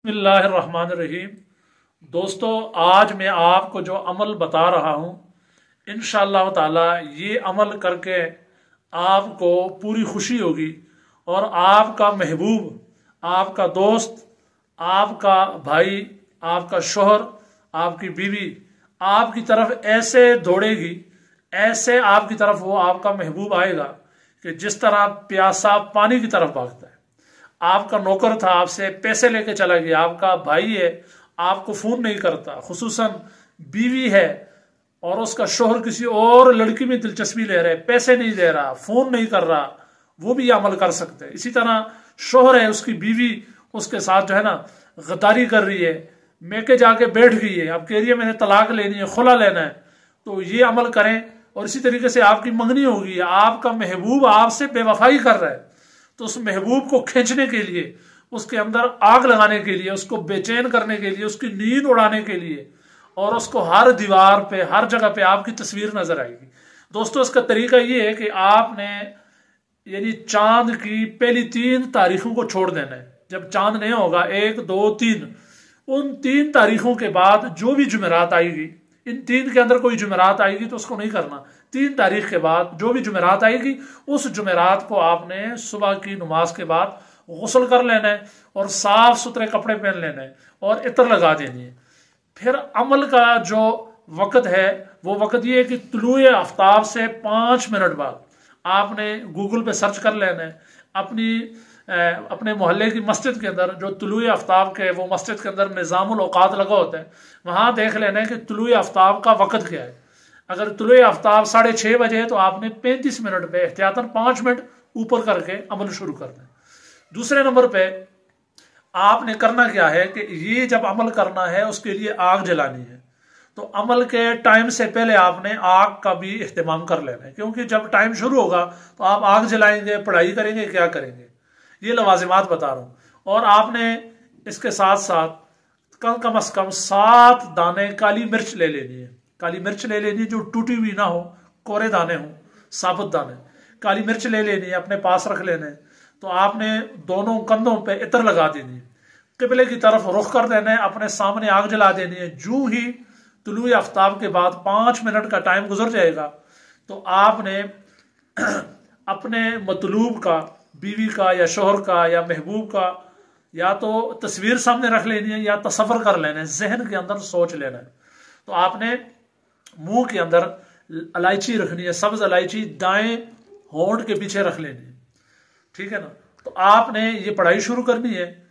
बिस्मिल्लाहिर्रहमानिर्रहीम। दोस्तों, आज मैं आपको जो अमल बता रहा हूँ, इंशाअल्लाह ताला ये अमल करके आपको पूरी खुशी होगी और आपका महबूब, आपका दोस्त, आपका भाई, आपका शोहर, आपकी बीवी आपकी तरफ ऐसे दौड़ेगी, ऐसे आपकी तरफ वो आपका महबूब आएगा कि जिस तरह प्यासा पानी की तरफ भागता है। आपका नौकर था, आपसे पैसे लेके चला गया, आपका भाई है, आपको फोन नहीं करता, खुसूसन बीवी है और उसका शोहर किसी और लड़की में दिलचस्पी ले रहा है, पैसे नहीं दे रहा, फोन नहीं कर रहा, वो भी अमल कर सकते हैं। इसी तरह शोहर है, उसकी बीवी उसके साथ जो है ना गद्दारी कर रही है, मैके जाके बैठ गई है, अब कह रही है मैंने तलाक लेनी है, खुला लेना है, तो ये अमल करें। और इसी तरीके से आपकी मंगनी होगी, आपका महबूब आपसे बेवफाई कर रहा है, तो उस महबूब को खींचने के लिए, उसके अंदर आग लगाने के लिए, उसको बेचैन करने के लिए, उसकी नींद उड़ाने के लिए, और उसको हर दीवार पे, हर जगह पे आपकी तस्वीर नजर आएगी। दोस्तों, इसका तरीका ये है कि आपने यानी चांद की पहली 3 तारीखों को छोड़ देना है। जब चांद नहीं होगा 1, 2, 3, उन 3 तारीखों के बाद जो भी जुमेरात आएगी, इन 3 के अंदर कोई जुमेरात आएगी तो उसको नहीं करना। 3 तारीख के बाद जो भी जुमेरात आएगी, उस जुमेरात को आपने सुबह की नमाज के बाद गुस्ल कर लेना है और साफ सुथरे कपड़े पहन लेना है और इत्र लगा देनी है। फिर अमल का जो वक़्त है वो वक़्त ये है कि तुलुए आफ्ताब से 5 मिनट बाद आपने गूगल पे सर्च कर लेना है। अपने मोहल्ले की मस्जिद के अंदर जो तुलुए आफ्ताब के, वो मस्जिद के अंदर निज़ामुल औकात लगा होता है, वहां देख लेना है कि तुलुए आफ्ताब का वक़्त क्या है। अगर तुलुए आफ्ताब 6:30 बजे है तो आपने 35 मिनट पे एहतियातन 5 मिनट ऊपर करके अमल शुरू करना है। दूसरे नंबर पे आपने करना क्या है कि ये जब अमल करना है उसके लिए आग जलानी है, तो अमल के टाइम से पहले आपने आग का भी इस्तेमाल कर लेना है, क्योंकि जब टाइम शुरू होगा तो आप आग जलाएंगे, पढ़ाई करेंगे, क्या करेंगे, ये लवाजिमात बता रहा हूं। और आपने इसके साथ साथ कम से कम 7 दाने काली मिर्च ले लेनी है। काली मिर्च ले लेनी है जो टूटी हुई ना हो, कोरे दाने हो, साबुत दाने, काली मिर्च ले लेनी है, अपने पास रख लेने। तो आपने दोनों कंधों पे इत्र लगा देनी है, किबले की तरफ रुख कर देना है, अपने सामने आग जला देनी है। जूं ही तुलुए आफ्ताब के बाद 5 मिनट का टाइम गुजर जाएगा तो आपने अपने मतलूब का, बीवी का या शोहर का या महबूब का, या तो तस्वीर सामने रख लेनी है या तसव्वुर कर लेना है, जहन के अंदर सोच लेना है। तो आपने मुंह के अंदर इलायची रखनी है, सब्ज इलायची दाएं होंठ के पीछे रख लेनी है, ठीक है ना। तो आपने ये पढ़ाई शुरू करनी है।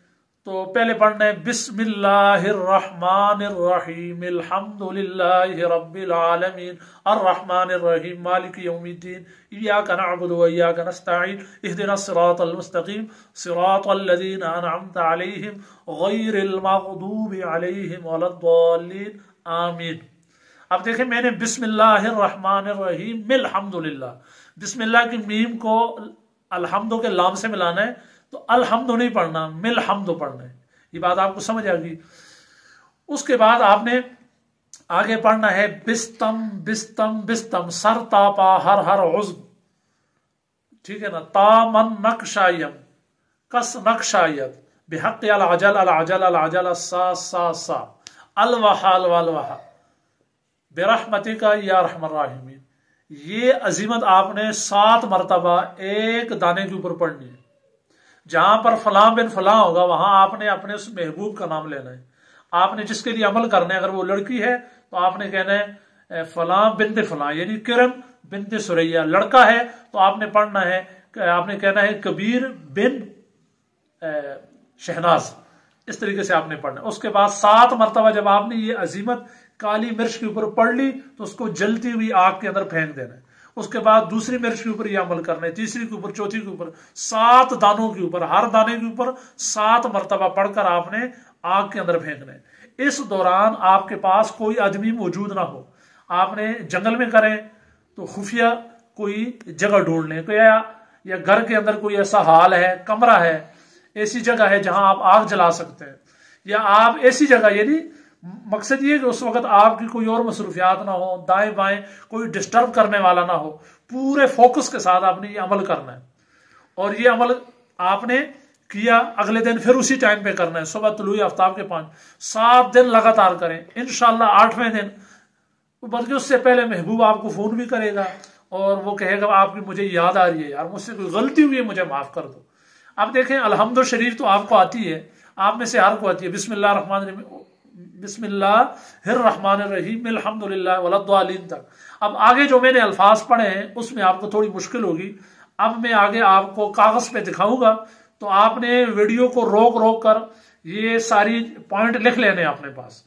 तो पहले पढ़ना है बिस्मिल्लाहिर्रहमानिर्रहीम अल्हम्दुलिल्लाहि रब्बिल आलमीन अर्रहमानिर्रहीम मालिकि यौमिद्दीन इय्याका नअबुदु व इय्याका नस्तईन इहदिनस सिरातल मुस्तकीम सिरातल लज़ीना अनअमता अलैहिम गैरिल मग़दूबि अलैहिम वलद्दाल्लीन आमीन। अब देखें, मैंने बिस्मिल्लाहिर्रहमानिर्रहीम अल्हम्दुलिल्लाह, बिस्मिल्लाह की मीम को अल्हम्दु के लाम से मिलाना है, तो अलहम्दु नहीं पढ़ना, मिल हम्दु पढ़ना है। ये बात आपको समझ आ गई। उसके बाद आपने आगे पढ़ना है बिस्तम बिस्तम बिस्तम सर तापा हर हर उज़्ब, ठीक है ना। तामन नक्शायम कस नक्शायत बिहक़्क़ि अल अजल अल अजल अल अजल सा सा सा अलवहा अलवहा बिरहमतिका या रहमर राहिमीन। ये अजीमत आपने 7 मरतबा एक दाने के ऊपर पढ़नी है। जहां पर फलां बिन फलां होगा वहां आपने अपने उस महबूब का नाम लेना है। आपने जिसके लिए अमल करना है, अगर वो लड़की है तो आपने कहना है फलां बिनते फलां, यानी किरण बिनते सुरैया। लड़का है तो आपने पढ़ना है, आपने कहना है कबीर बिन शहनाज। इस तरीके से आपने पढ़ना है। उसके बाद 7 मरतबा जब आपने ये अजीमत काली मिर्च के ऊपर पढ़ ली तो उसको जलती हुई आग के अंदर फेंक देना है। उसके बाद दूसरी मिर्च के ऊपर ये अमल करना है, तीसरी के ऊपर, चौथी के ऊपर, 7 दानों के ऊपर, हर दाने के ऊपर 7 मरतबा पढ़कर आपने आग के अंदर फेंकना है। इस दौरान आपके पास कोई आदमी मौजूद ना हो, आपने जंगल में करें तो खुफिया कोई जगह ढूंढ लें, या घर के अंदर कोई ऐसा हाल है, कमरा है, ऐसी जगह है जहां आप आग जला सकते हैं, या आप ऐसी जगह, यानी मकसद ये कि उस वक्त आपकी कोई और मसरूफियात ना हो, दाएं बाएं कोई डिस्टर्ब करने वाला ना हो, पूरे फोकस के साथ आपने ये अमल करना है। और ये अमल आपने किया, अगले दिन फिर उसी टाइम पे करना है, सुबह तुलुई आफ्ताब के 7 दिन लगातार करें। इंशाल्लाह 8वें दिन, बल्कि उससे पहले महबूब आपको फोन भी करेगा और वो कहेगा आपकी मुझे याद आ रही है यार, मुझसे कोई गलती हुई है, मुझे माफ कर दो। आप देखें अल्हम्दु शरीफ तो आपको आती है, आप में से हर को आती है, बिस्मिल्लाहिर्रहमानिर्रहीम अल्हम्दुलिल्लाह वलद्दालिन तक। अब आगे जो मैंने अल्फाज पढ़े हैं उसमें आपको थोड़ी मुश्किल होगी। अब मैं आगे आपको कागज पे दिखाऊंगा, तो आपने वीडियो को रोक रोक कर ये सारी पॉइंट लिख लेने अपने पास,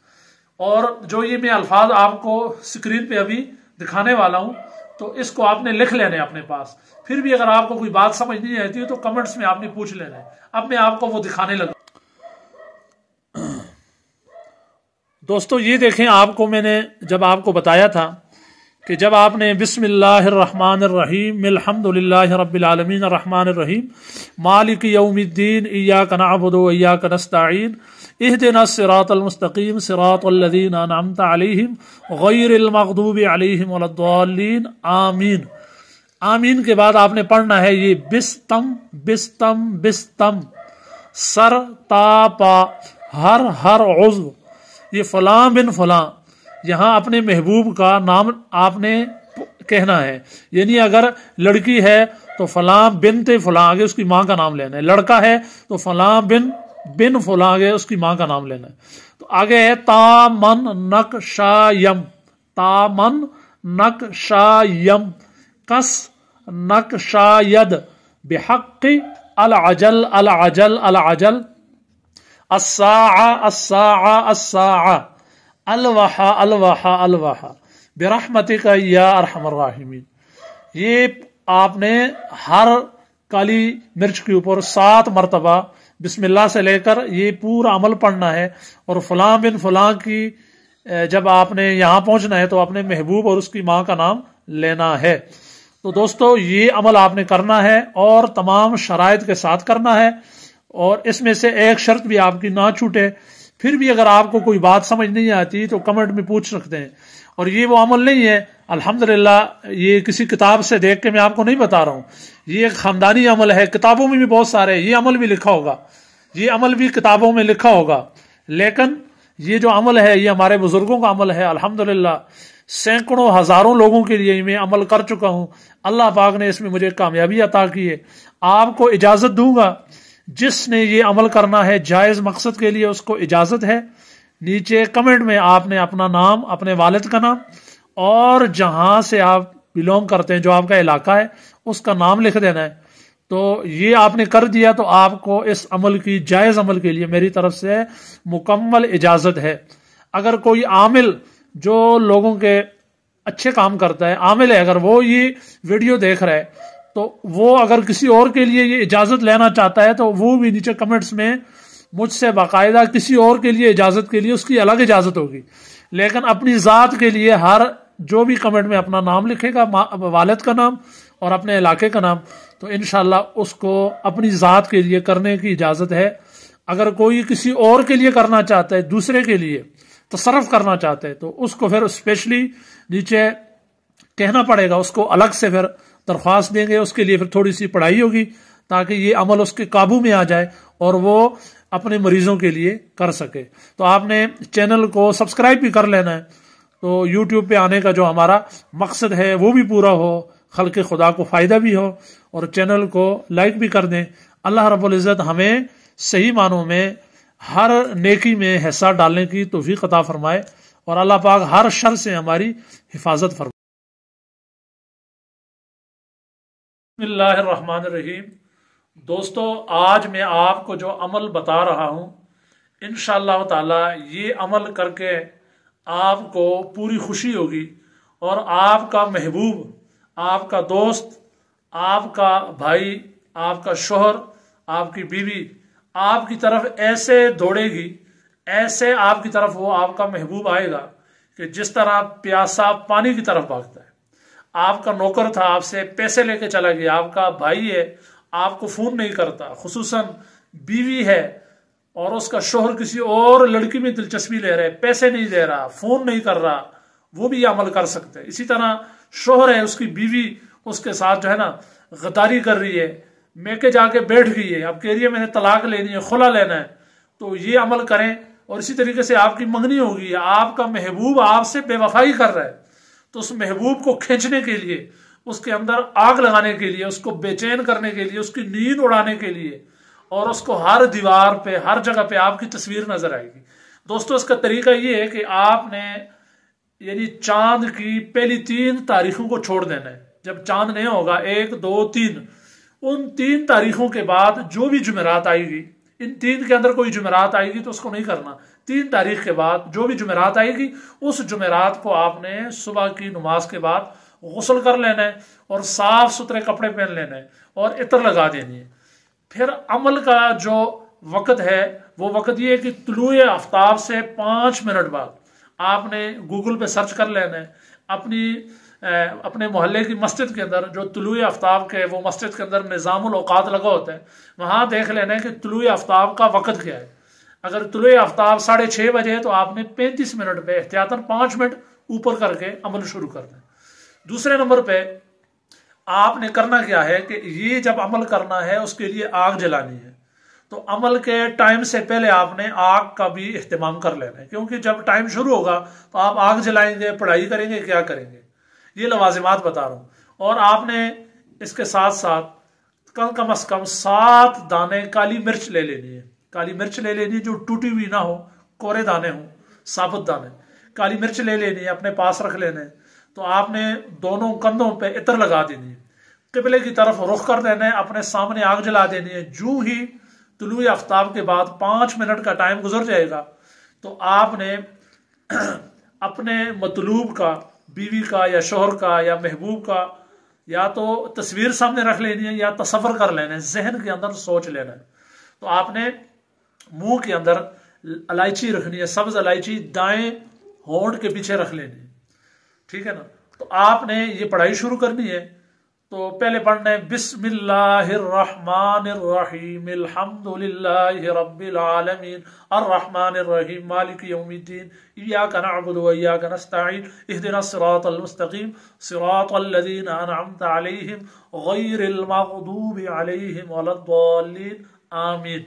और जो ये मैं अल्फाज आपको स्क्रीन पे अभी दिखाने वाला हूं तो इसको आपने लिख लेने अपने पास। फिर भी अगर आपको कोई बात समझ नहीं आती है तो कमेंट्स में आपने पूछ लेना है। अब मैं आपको वो दिखाने लगा। दोस्तों ये देखें, आपको मैंने जब आपको बताया था कि जब आपने बिस्मिल्लाहिर्रहमानिर्रहीम अल्हम्दुलिल्लाहि रब्बिल आलमीन अर्रहमानिर्रहीम मालिक यौमिद्दीन इय्याका नअबुदु व इय्याका नस्तईन इहदिनस सिरातल मुस्तकीम सिरातल लज़ीना अनअमता अलैहिम गैरिल मग़दूबि अलैहिम वलद्दालिन आमीन। आमीन के बाद आपने पढ़ना है ये बिस्तम बिस्तम बिस्तम, सर ता पा हर उज़्व, ये फलां बिन फलां। यहाँ अपने महबूब का नाम आपने कहना है, यानी अगर लड़की है तो फलां बिनते फलां, आगे उसकी माँ का नाम लेना है। लड़का है तो फलां बिन फलां, आगे उसकी माँ का नाम लेना है। तो आगे है तामन नक्शायम, तामन नक्शायम कस नक्शायद बिहक्की अल अजल अल अजल अल अजल अस्साआ अस्साआ अस्साआ अलवाहा अलवाहा अलवाहा बिरहमतिका या अरहमर राहिमीन। ये आपने हर काली मिर्च के ऊपर 7 मरतबा बिस्मिल्लाह से लेकर ये पूरा अमल पढ़ना है। और फलां बिन फलां की जब आपने यहाँ पहुंचना है तो अपने महबूब और उसकी माँ का नाम लेना है। तो दोस्तों ये अमल आपने करना है और तमाम शराइत के साथ करना है, और इसमें से एक शर्त भी आपकी ना छूटे। फिर भी अगर आपको कोई बात समझ नहीं आती तो कमेंट में पूछ सकते हैं। और ये वो अमल नहीं है अल्हम्दुलिल्लाह, ये किसी किताब से देख के मैं आपको नहीं बता रहा हूँ, ये एक खानदानी अमल है। किताबों में भी बहुत सारे ये अमल भी लिखा होगा, ये अमल भी किताबों में लिखा होगा, लेकिन ये जो अमल है ये हमारे बुजुर्गों का अमल है। अल्हम्दुलिल्लाह सैकड़ों हजारों लोगों के लिए मैं अमल कर चुका हूँ। अल्लाह पाक ने इसमें मुझे कामयाबी अता की है। आपको इजाजत दूंगा, जिसने ये अमल करना है जायज मकसद के लिए उसको इजाजत है। नीचे कमेंट में आपने अपना नाम, अपने वालिद का नाम और जहां से आप बिलोंग करते हैं, जो आपका इलाका है, उसका नाम लिख देना है। तो ये आपने कर दिया तो आपको इस अमल की, जायज अमल के लिए मेरी तरफ से मुकम्मल इजाजत है। अगर कोई आमिल जो लोगों के अच्छे काम करता है, आमिल है, अगर वो ये वीडियो देख रहा है तो वो अगर किसी और के लिए ये इजाजत लेना चाहता है तो वो भी नीचे कमेंट्स में मुझसे बाकायदा किसी और के लिए इजाजत के लिए उसकी अलग इजाजत होगी, लेकिन अपनी जात के लिए हर जो भी कमेंट में अपना नाम लिखेगा, वालिद का नाम और अपने इलाके का नाम, तो इंशाल्लाह उसको अपनी जात के लिए करने की इजाजत है। अगर कोई किसी और के लिए करना चाहता है, दूसरे के लिए तसर्रुफ करना चाहता है, तो उसको फिर स्पेशली नीचे कहना पड़ेगा, उसको अलग से फिर दरख्वास्त देंगे, उसके लिए फिर थोड़ी सी पढ़ाई होगी ताकि ये अमल उसके काबू में आ जाए और वो अपने मरीजों के लिए कर सके। तो आपने चैनल को सब्सक्राइब भी कर लेना है, तो यूट्यूब पे आने का जो हमारा मकसद है वो भी पूरा हो, खल्क़े खुदा को फायदा भी हो, और चैनल को लाइक भी कर दें। अल्लाह रब्बुल इज़्ज़त हमें सही मानों में हर नेकी में हिस्सा डालने की तौफीक अता फरमाए और अल्लाह पाक हर शर से हमारी हिफाजत फरमाए। बिस्मिल्लाहिर्रहमानिर्रहीम। दोस्तों आज मैं आपको जो अमल बता रहा हूँ, इंशाअल्लाह ताला ये अमल करके आपको पूरी खुशी होगी और आपका महबूब, आपका दोस्त, आपका भाई, आपका शोहर, आपकी बीवी आपकी तरफ ऐसे दौड़ेगी, ऐसे आपकी तरफ वो आपका महबूब आएगा कि जिस तरह प्यासा पानी की तरफ भागता है। आपका नौकर था, आपसे पैसे लेके चला गया, आपका भाई है, आपको फोन नहीं करता, खुसूसन बीवी है और उसका शोहर किसी और लड़की में दिलचस्पी ले रहा है, पैसे नहीं दे रहा, फोन नहीं कर रहा, वो भी अमल कर सकते हैं। इसी तरह शोहर है, उसकी बीवी उसके साथ जो है ना गद्दारी कर रही है, मैके जाके बैठ गई है, अब कह रही है मैंने तलाक लेनी है, खुला लेना है, तो ये अमल करें। और इसी तरीके से आपकी मंगनी होगी, आपका महबूब आपसे बेवफाई कर रहा है, तो उस महबूब को खींचने के लिए, उसके अंदर आग लगाने के लिए, उसको बेचैन करने के लिए, उसकी नींद उड़ाने के लिए, और उसको हर दीवार पे, हर जगह पे आपकी तस्वीर नजर आएगी। दोस्तों, इसका तरीका ये है कि आपने यानी चांद की पहली 3 तारीखों को छोड़ देना है। जब चांद नहीं होगा 1, 2, 3, उन 3 तारीखों के बाद जो भी जुमेरात आएगी, इन 3 के अंदर कोई जुमेरात आएगी तो उसको नहीं करना। 3 तारीख के बाद जो भी जुमेरात आएगी, उस जुमेरात को आपने सुबह की नमाज के बाद गुस्ल कर लेना है और साफ सुथरे कपड़े पहन लेना है और इत्र लगा देनी है। फिर अमल का जो वक़्त है वो वक़्त ये है कि तुलुए आफ्ताब से 5 मिनट बाद आपने गूगल पे सर्च कर लेना है। अपने मोहल्ले की मस्जिद के अंदर जो तुलुए आफ्ताब के, वो मस्जिद के अंदर निज़ामुल औकात लगा होता है, वहाँ देख लेना है कि तुलुए आफ्ताब का वक़्त क्या है। अगर तुलुए आफ्ताब 6:30 बजे है तो आपने 35 मिनट पे एहतियातन 5 मिनट ऊपर करके अमल शुरू करना है। दूसरे नंबर पे आपने करना क्या है कि ये जब अमल करना है उसके लिए आग जलानी है, तो अमल के टाइम से पहले आपने आग का भी इस्तेमाल कर लेना है, क्योंकि जब टाइम शुरू होगा तो आप आग जलाएंगे, पढ़ाई करेंगे, क्या करेंगे, ये लवाजिमात बता रहा हूं। और आपने इसके साथ साथ कम से कम 7 दाने काली मिर्च ले लेनी है। काली मिर्च ले लेनी है जो टूटी हुई ना हो, कोरे दाने हो, साबुत दाने, काली मिर्च ले लेनी है, अपने पास रख लेने। तो आपने दोनों कंधों पे इत्र लगा देनी है, किबले की तरफ रुख कर देना है, अपने सामने आग जला देनी है। जूं ही तुलुए आफ्ताब के बाद 5 मिनट का टाइम गुजर जाएगा तो आपने अपने मतलूब का, बीवी का या शोहर का या महबूब का, या तो तस्वीर सामने रख लेनी है या तसव्वुर कर लेना है, जहन के अंदर सोच लेना है। तो आपने मुंह के अंदर इलायची रखनी है, सब्ज इलायची दाएं होंठ के पीछे रख लेनी है, ठीक है ना। तो आपने ये पढ़ाई शुरू करनी है। तो पहले पढ़ना है बिस्मिल्लाहिर्रहमानिर्रहीम अल्हम्दुलिल्लाहि रब्बिल आलमीन अर्रहमानिर्रहीम मालिकि यौमिद्दीन इय्याका नअबुदु व इय्याका नस्तईन इहदिनस सिरातल मुस्तकीम सिरातल लज़ीना अनअमता अलैहिम गैरिल मग़दूबि अलैहिम वलद्दाल्लीन आमीन।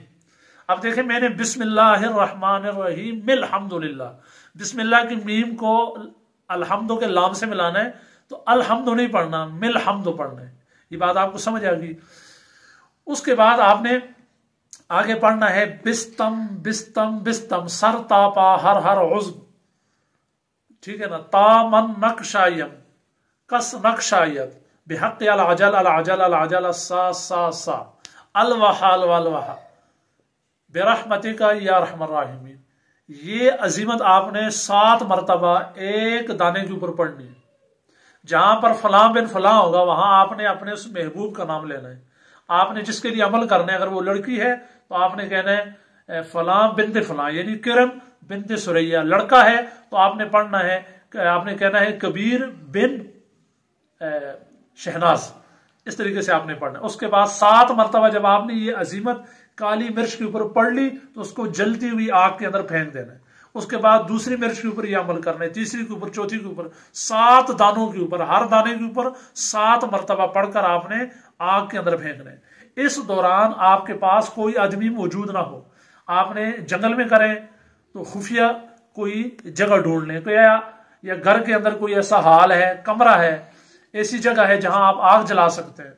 अब देखें, मैंने बिस्मिल्लाहिर्रहमानिर्रहीम अल्हम्दुलिल्लाह, बिस्मिल्लाह की मीम को अल्हम्दु के लाम से मिलाना है, तो अलहम्दु नहीं पढ़ना, मिल हम्दु पढ़ना है। ये बात आपको समझ आ गई। उसके बाद आपने आगे पढ़ना है बिस्तम बिस्तम बिस्तम सर तापा हर हर उज़्व, ठीक है ना। तामन नक्शायम कस नक्शायत बिहक़्क़ि अल अजल अल अजल अल अजल सा सा सा अलवहा अलवहा बिरहमतिका या रहमर राहिमीन। ये अजीमत आपने 7 मरतबा एक दाने के ऊपर पढ़नी है। जहां पर फलां बिन फलां होगा वहां आपने अपने उस महबूब का नाम लेना है। आपने जिसके लिए अमल करना है, अगर वो लड़की है तो आपने कहना है फलां बिनते फलां, यानी किरण बिनते सुरैया। लड़का है तो आपने पढ़ना है, आपने कहना है कबीर बिन शहनाज। इस तरीके से आपने पढ़ना है। उसके बाद 7 मरतबा जब आपने ये अजीमत काली मिर्च के ऊपर पढ़ ली तो उसको जलती हुई आग के अंदर फेंक देना है। उसके बाद दूसरी मिर्च के ऊपर ये अमल करना है, तीसरी के ऊपर, चौथी के ऊपर, 7 दानों के ऊपर, हर दाने के ऊपर 7 मरतबा पढ़कर आपने आग के अंदर फेंकना है। इस दौरान आपके पास कोई आदमी मौजूद ना हो। आपने जंगल में करें तो खुफिया कोई जगह ढूंढ लें, तो या घर के अंदर कोई ऐसा हाल है, कमरा है, ऐसी जगह है जहां आप आग जला सकते हैं,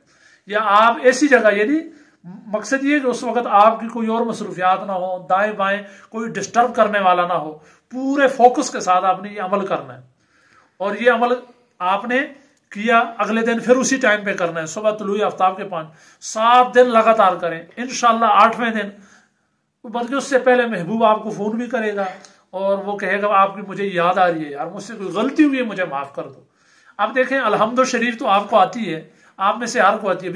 या आप ऐसी जगह, यानी मकसद ये कि उस वक्त आपकी कोई और मसरूफियात ना हो, दाएं बाएं कोई डिस्टर्ब करने वाला ना हो। पूरे फोकस के साथ आपने ये अमल करना है। और ये अमल आपने किया, अगले दिन फिर उसी टाइम पे करना है, सुबह तुलुए आफ्ताब के 7 दिन लगातार करें। इंशाल्लाह 8वें दिन, बल्कि उससे पहले महबूब आपको फोन भी करेगा और वो कहेगा आपकी मुझे याद आ रही है यार, मुझसे कोई गलती हुई है, मुझे माफ कर दो। अब देखें, अल्हम्दु शरीफ तो आपको आती है, आप में से हर को आती है,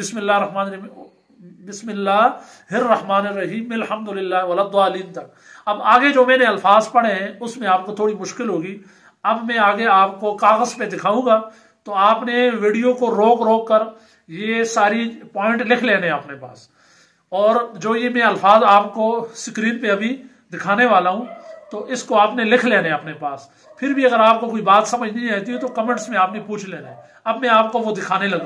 बिस्मिल्लाहिर्रहमानिर्रहीम अल्हम्दुलिल्लाह वलद्दालिन तक। अब आगे जो मैंने अल्फाज पढ़े हैं उसमें आपको थोड़ी मुश्किल होगी। अब मैं आगे आपको कागज पे दिखाऊंगा, तो आपने वीडियो को रोक रोक कर ये सारी पॉइंट लिख लेने अपने पास। और जो ये मैं अल्फाज आपको स्क्रीन पे अभी दिखाने वाला हूं, तो इसको आपने लिख लेने अपने पास। फिर भी अगर आपको कोई बात समझ नहीं आती है तो कमेंट्स में आपने पूछ लेना है। अब मैं आपको वो दिखाने लगा।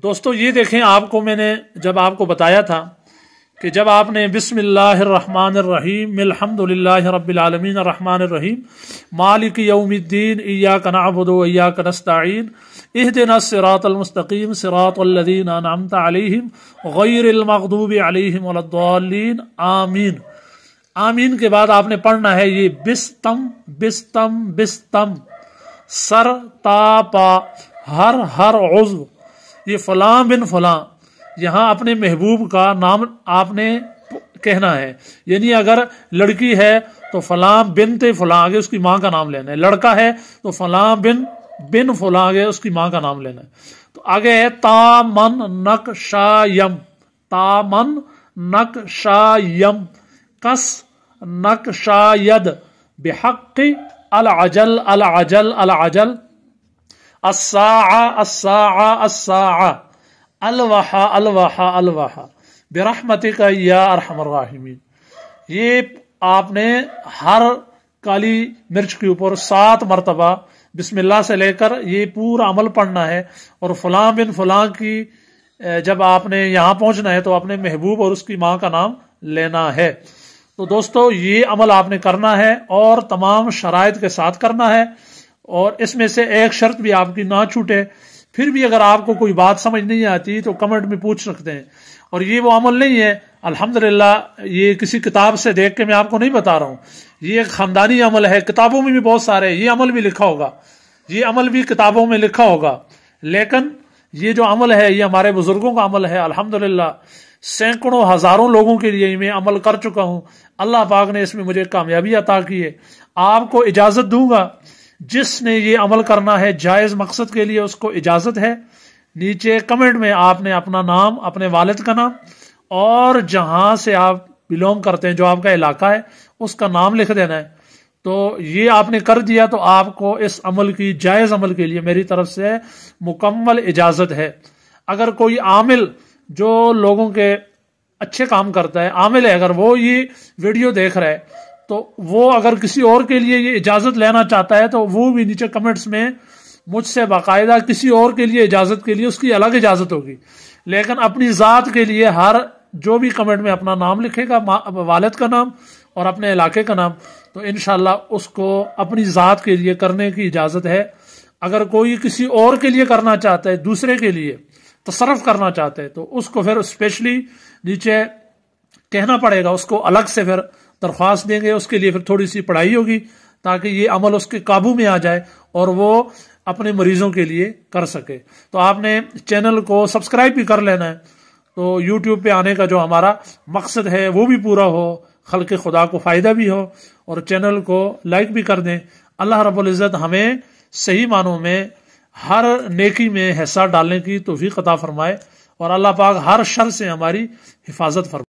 दोस्तों ये देखें, आपको मैंने जब आपको बताया था कि जब आपने बिस्मिल्लाहिर्रहमानिर्रहीम अल्हम्दुलिल्लाहि रब्बिल आलमीन अर्रहमानिर्रहीम मालिक यौमिद्दीन इय्याका नअबुदु व इय्याका नस्तईन इहदिनस सिरातल मुस्तकीम सिरातल लज़ीना अनअमता अलैहिम गैरिल मग़दूबि अलैहिम वलद्दाल्लीन आमीन। आमीन के बाद आपने पढ़ना है ये बिस्तम बिस्तम बिस्तम, सर ता पा, हर उज़्व, ये फलां बिन फलां। यहाँ अपने महबूब का नाम आपने कहना है, यानी अगर लड़की है तो फलां बिनते फलां, आगे उसकी माँ का नाम लेना है। लड़का है तो फलां बिन फलां, आगे उसकी माँ का नाम लेना है। तो आगे है तामन नक्शायम, तामन नक्शायम, कस नक्शायद, बिहक्कि अल अजल अल अजल अल अजल, अस्साआ अस्साआ अस्साआ, अलवाहा अलवाहा अलवाहा, बिरहमतिका या अरहमर राहिमीन। ये आपने हर काली मिर्च के ऊपर 7 मरतबा बिस्मिल्लाह से लेकर ये पूरा अमल पढ़ना है। और फलां बिन फलां की जब आपने यहाँ पहुंचना है तो अपने महबूब और उसकी माँ का नाम लेना है। तो दोस्तों ये अमल आपने करना है और तमाम शराइत के साथ करना है, और इसमें से एक शर्त भी आपकी ना छूटे। फिर भी अगर आपको कोई बात समझ नहीं आती तो कमेंट में पूछ सकते हैं। और ये वो अमल नहीं है अल्हम्दुलिल्लाह, ये किसी किताब से देख के मैं आपको नहीं बता रहा हूँ, ये एक खानदानी अमल है। किताबों में भी बहुत सारे ये अमल भी लिखा होगा, ये अमल भी किताबों में लिखा होगा, लेकिन ये जो अमल है ये हमारे बुजुर्गों का अमल है। अल्हम्दुलिल्लाह सैकड़ों हजारों लोगों के लिए मैं अमल कर चुका हूँ। अल्लाह पाक ने इसमें मुझे कामयाबी अता की है। आपको इजाजत दूंगा, जिसने ये अमल करना है जायज मकसद के लिए उसको इजाजत है। नीचे कमेंट में आपने अपना नाम, अपने वालिद का नाम और जहां से आप बिलोंग करते हैं, जो आपका इलाका है, उसका नाम लिख देना है। तो ये आपने कर दिया तो आपको इस अमल की, जायज अमल के लिए मेरी तरफ से मुकम्मल इजाजत है। अगर कोई आमिल जो लोगों के अच्छे काम करता है, आमिल है, अगर वो ये वीडियो देख रहा है तो वो अगर किसी और के लिए ये इजाजत लेना चाहता है तो वो भी नीचे कमेंट्स में मुझसे बाकायदा किसी और के लिए इजाजत के लिए उसकी अलग इजाजत होगी, लेकिन अपनी जात के लिए हर जो भी कमेंट में अपना नाम लिखेगा, वालिद का नाम और अपने इलाके का नाम, तो इंशाल्लाह उसको अपनी जात के लिए करने की इजाजत है। अगर कोई किसी और के लिए करना चाहता है, दूसरे के लिए तसरफ करना चाहता है, तो उसको फिर स्पेशली नीचे कहना पड़ेगा, उसको अलग से फिर दरख्वास्त देंगे, उसके लिए फिर थोड़ी सी पढ़ाई होगी ताकि ये अमल उसके काबू में आ जाए और वो अपने मरीजों के लिए कर सके। तो आपने चैनल को सब्सक्राइब भी कर लेना है, तो यूट्यूब पे आने का जो हमारा मकसद है वो भी पूरा हो, खल्क़े खुदा को फायदा भी हो, और चैनल को लाइक भी कर दें। अल्लाह रब्बुल इज़्ज़त हमें सही मानों में हर नेकी में हिस्सा डालने की तौफीक अता फरमाए, और अल्लाह पाक हर शर से हमारी हिफाजत फरमाए।